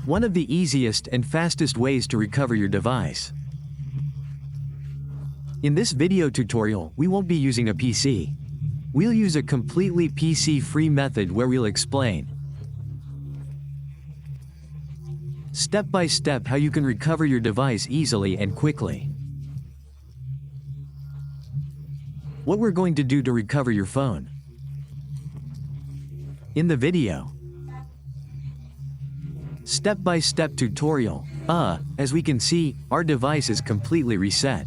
one of the easiest and fastest ways to recover your device. In this video tutorial, we won't be using a PC. We'll use a completely PC-free method where we'll explain step by step how you can recover your device easily and quickly. What we're going to do to recover your phone. In the video, step-by-step tutorial. As we can see, our device is completely reset.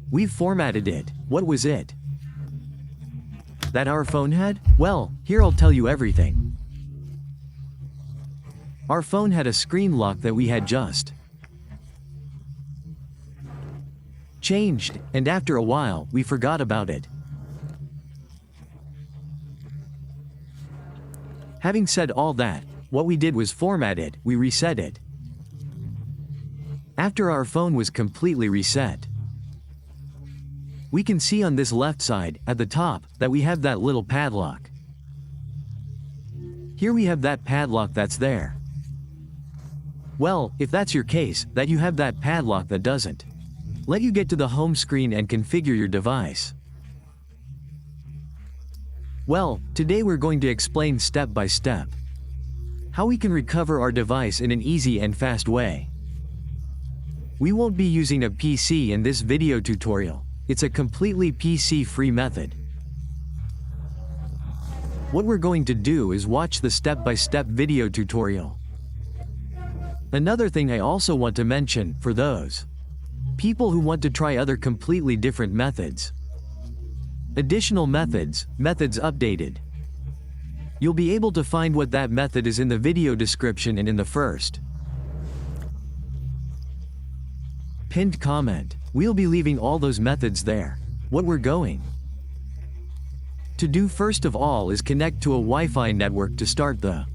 We've formatted it. What was it that our phone had? Well, here I'll tell you everything. Our phone had a screen lock that we had just changed, and after a while, we forgot about it. Having said all that, what we did was format it, we reset it. After our phone was completely reset, we can see on this left side, at the top, that we have that little padlock. Here we have that padlock that's there. Well, if that's your case, that you have that padlock that doesn't let you get to the home screen and configure your device. Well, today we're going to explain step by step how we can recover our device in an easy and fast way. We won't be using a PC in this video tutorial. It's a completely PC-free method. What we're going to do is watch the step-by-step video tutorial. Another thing I also want to mention, for those people who want to try other completely different methods, additional methods updated, you'll be able to find what that method is in the video description and in the first pinned comment. We'll be leaving all those methods there. What we're going to do first of all is connect to a Wi-Fi network to start the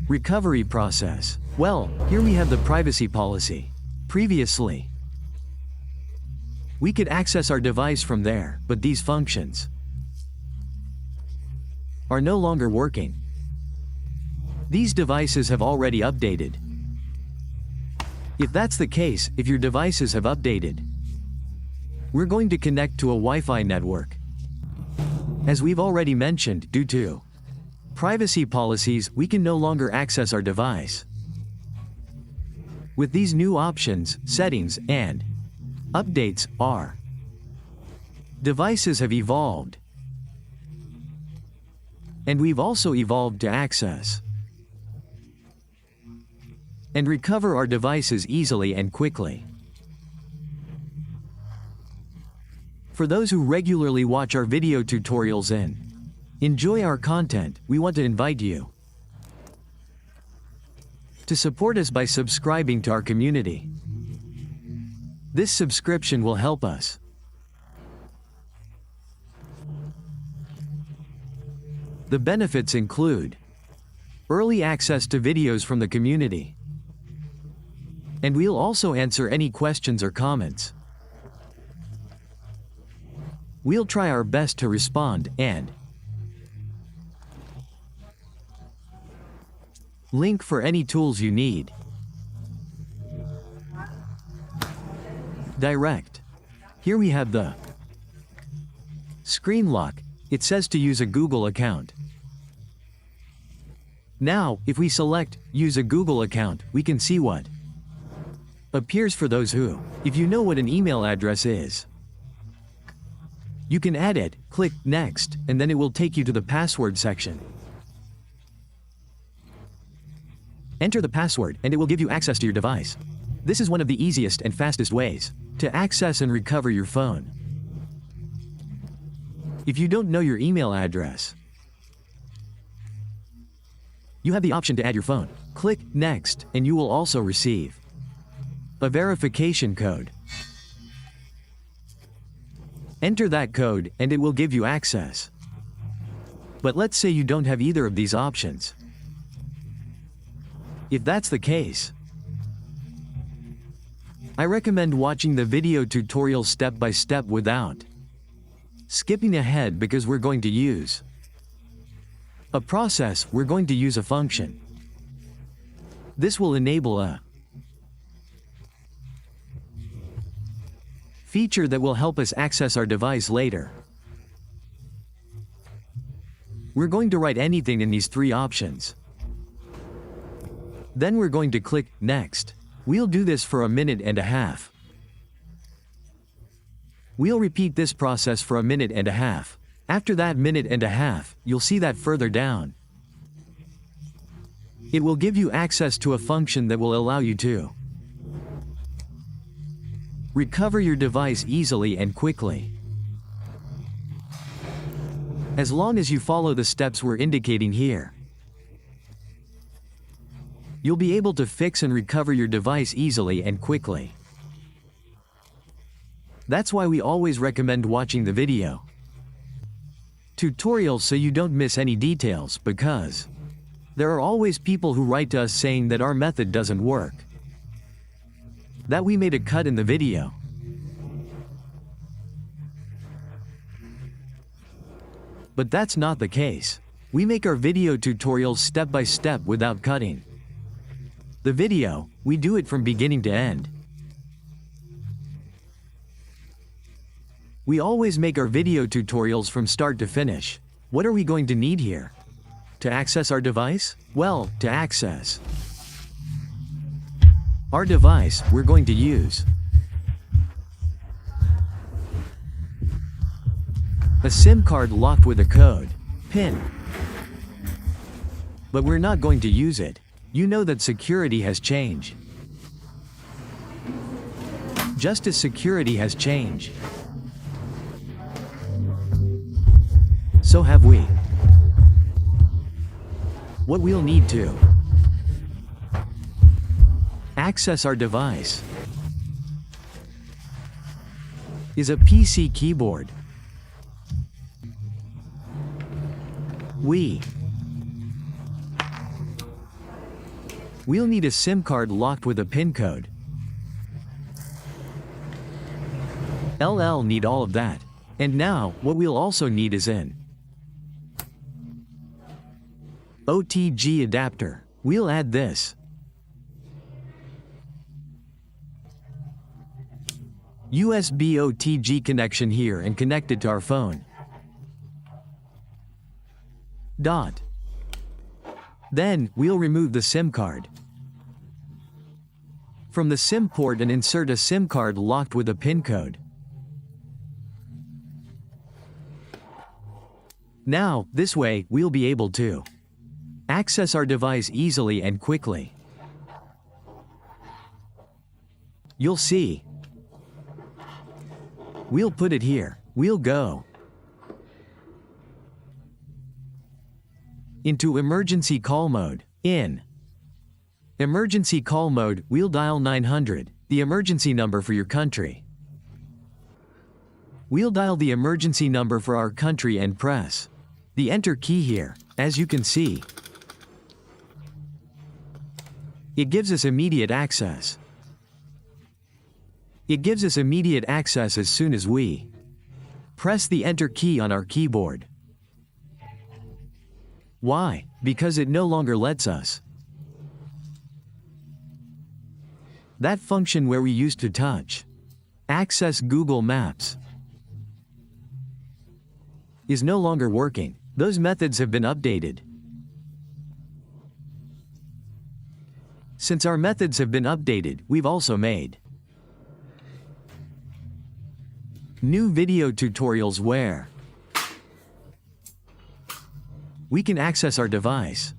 recovery process. Well, here we have the privacy policy. Previously, we could access our device from there, but these functions are no longer working. These devices have already updated. If that's the case, if your devices have updated, we're going to connect to a Wi-Fi network. As we've already mentioned, due to privacy policies, we can no longer access our device. With these new options, settings, and updates, our devices have evolved. And we've also evolved to access and recover our devices easily and quickly. For those who regularly watch our video tutorials and enjoy our content, we want to invite you to support us by subscribing to our community. This subscription will help us The benefits include early access to videos from the community, and we'll also answer any questions or comments. We'll try our best to respond and link for any tools you need. Direct. Here we have the screen lock. It says to use a Google account. Now, if we select use a Google account, we can see what appears for those who, if you know what an email address is, you can add it, click next, and then it will take you to the password section. Enter the password, and it will give you access to your device. This is one of the easiest and fastest ways to access and recover your phone. If you don't know your email address, you have the option to add your phone. Click next, and you will also receive a verification code. Enter that code, and it will give you access. But let's say you don't have either of these options. If that's the case, I recommend watching the video tutorial step by step without skipping ahead, because we're going to use a process, we're going to use a function. This will enable a feature that will help us access our device later. We're going to write anything in these three options. Then we're going to click Next. We'll do this for a minute and a half. We'll repeat this process for a minute and a half. After that minute and a half, you'll see that further down, it will give you access to a function that will allow you to recover your device easily and quickly. As long as you follow the steps we're indicating here, you'll be able to fix and recover your device easily and quickly. That's why we always recommend watching the video tutorials so you don't miss any details, because there are always people who write to us saying that our method doesn't work, that we made a cut in the video. But that's not the case. We make our video tutorials step by step without cutting the video. We do it from beginning to end. We always make our video tutorials from start to finish. What are we going to need here to access our device? Well, to access our device, we're going to use a SIM card locked with a code PIN. But we're not going to use it. You know that security has changed. Just as security has changed, so have we. What we'll need to access our device is a PC keyboard. We'll need a SIM card locked with a PIN code. LL need all of that. And now, what we'll also need is an OTG adapter. We'll add this USB OTG connection here and connect it to our phone. Then, we'll remove the SIM card from the SIM port and insert a SIM card locked with a PIN code. Now, this way, we'll be able to access our device easily and quickly. You'll see. We'll put it here. We'll go into emergency call mode. In emergency call mode, we'll dial 900, the emergency number for your country. We'll dial the emergency number for our country and press the enter key here. As you can see, it gives us immediate access. It gives us immediate access as soon as we press the enter key on our keyboard. Why? Because it no longer lets us. That function where we used to touch access Google Maps is no longer working. Those methods have been updated. Since our methods have been updated, we've also made new video tutorials where we can access our device.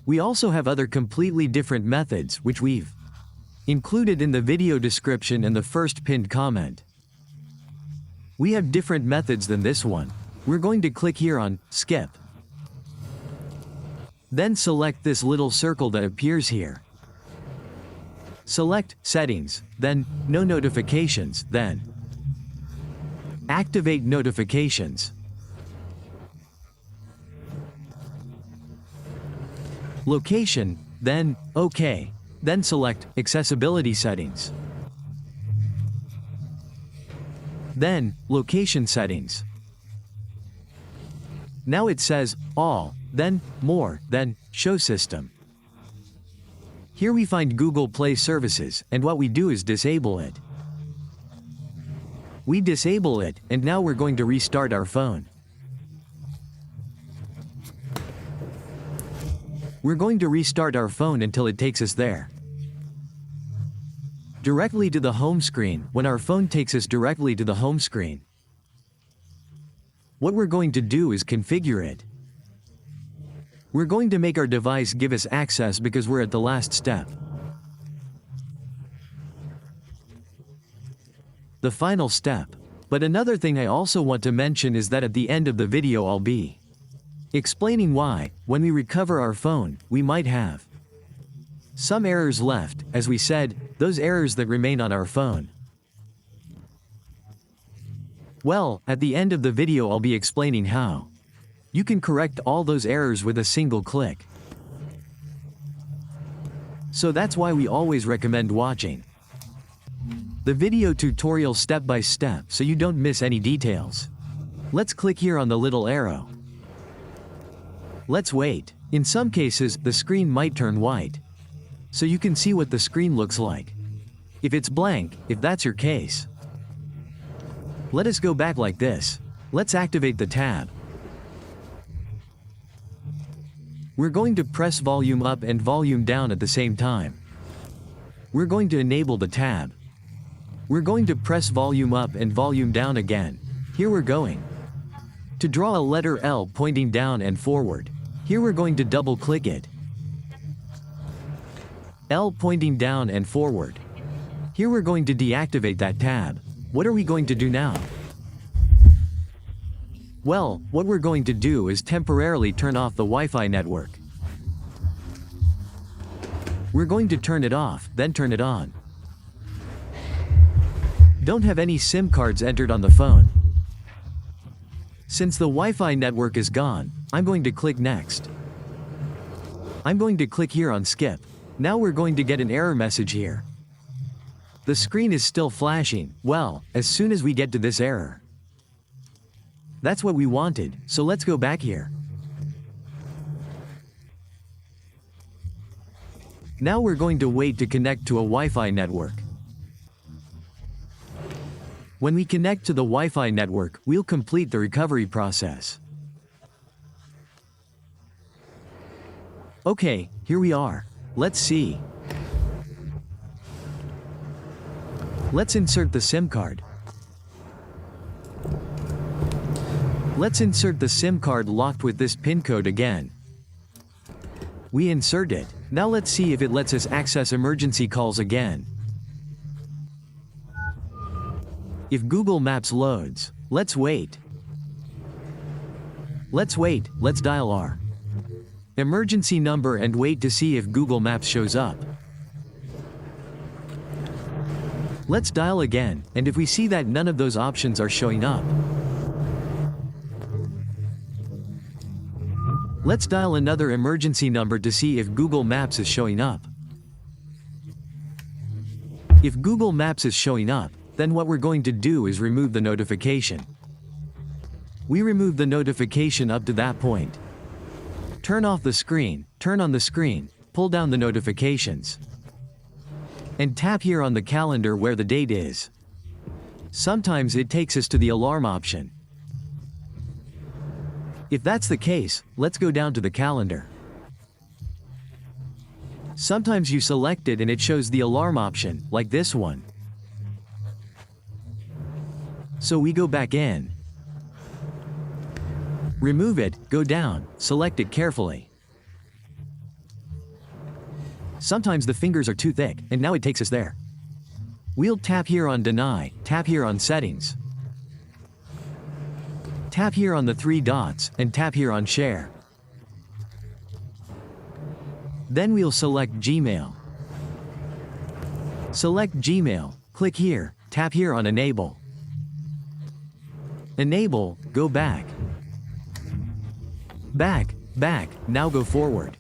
We also have other completely different methods which we've included in the video description and the first pinned comment. We have different methods than this one. We're going to click here on Skip. Then select this little circle that appears here. Select Settings, then No Notifications, then Activate Notifications. Location, then OK. Then select Accessibility Settings. Then, Location Settings. Now it says, All, then, More, then, Show System. Here we find Google Play services, and what we do is disable it. We disable it, and now we're going to restart our phone. We're going to restart our phone until it takes us there. Directly to the home screen, when our phone takes us directly to the home screen. What we're going to do is configure it. We're going to make our device give us access because we're at the last step. The final step. But another thing I also want to mention is that at the end of the video I'll be explaining why, when we recover our phone, we might have some errors left, as we said, those errors that remain on our phone. Well, at the end of the video I'll be explaining how you can correct all those errors with a single click. So that's why we always recommend watching the video tutorial step by step so you don't miss any details. Let's click here on the little arrow. Let's wait. In some cases, the screen might turn white. So you can see what the screen looks like. If it's blank, if that's your case. Let us go back like this. Let's activate the tab. We're going to press volume up and volume down at the same time. We're going to enable the tab. We're going to press volume up and volume down again. Here we're going to draw a letter L pointing down and forward. Here we're going to double click it. L pointing down and forward. Here we're going to deactivate that tab. What are we going to do now? Well, what we're going to do is temporarily turn off the Wi-Fi network. We're going to turn it off, then turn it on. Don't have any SIM cards entered on the phone. Since the Wi-Fi network is gone, I'm going to click Next. I'm going to click here on Skip. Now we're going to get an error message here. The screen is still flashing. Well, as soon as we get to this error. That's what we wanted, so let's go back here. Now we're going to wait to connect to a Wi-Fi network. When we connect to the Wi-Fi network, we'll complete the recovery process. Okay, here we are. Let's see. Let's insert the SIM card. Let's insert the SIM card locked with this PIN code again. We insert it. Now let's see if it lets us access emergency calls again. If Google Maps loads, let's wait. Let's wait, let's dial our emergency number and wait to see if Google Maps shows up. Let's dial again, and if we see that none of those options are showing up, let's dial another emergency number to see if Google Maps is showing up. If Google Maps is showing up, then what we're going to do is remove the notification. We remove the notification up to that point. Turn off the screen, turn on the screen, pull down the notifications. And tap here on the calendar where the date is. Sometimes it takes us to the alarm option. If that's the case, let's go down to the calendar. Sometimes you select it and it shows the alarm option, like this one. So we go back in. Remove it, go down, select it carefully. Sometimes the fingers are too thick, and now it takes us there. We'll tap here on Deny, tap here on Settings. Tap here on the 3 dots, and tap here on Share. Then we'll select Gmail. Select Gmail, click here, tap here on Enable. Enable, go back. Back, back, now go forward.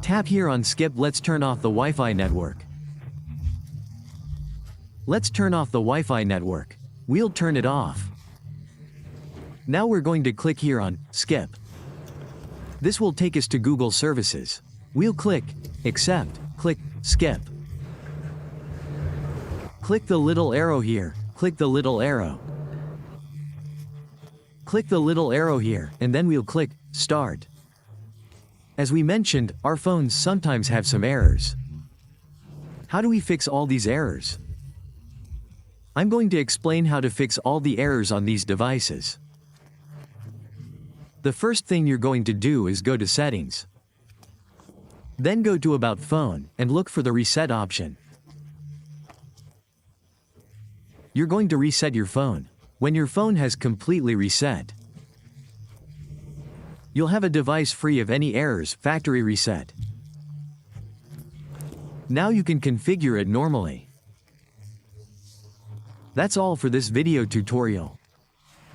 Tap here on Skip. Let's turn off the Wi-Fi network. Let's turn off the Wi-Fi network. We'll turn it off. Now we're going to click here on Skip. This will take us to Google Services. We'll click Accept, click Skip. Click the little arrow here, click the little arrow. Click the little arrow here, and then we'll click Start. As we mentioned, our phones sometimes have some errors. How do we fix all these errors? I'm going to explain how to fix all the errors on these devices. The first thing you're going to do is go to Settings. Then go to About Phone and look for the Reset option. You're going to reset your phone. When your phone has completely reset, you'll have a device free of any errors, factory reset. Now you can configure it normally. That's all for this video tutorial.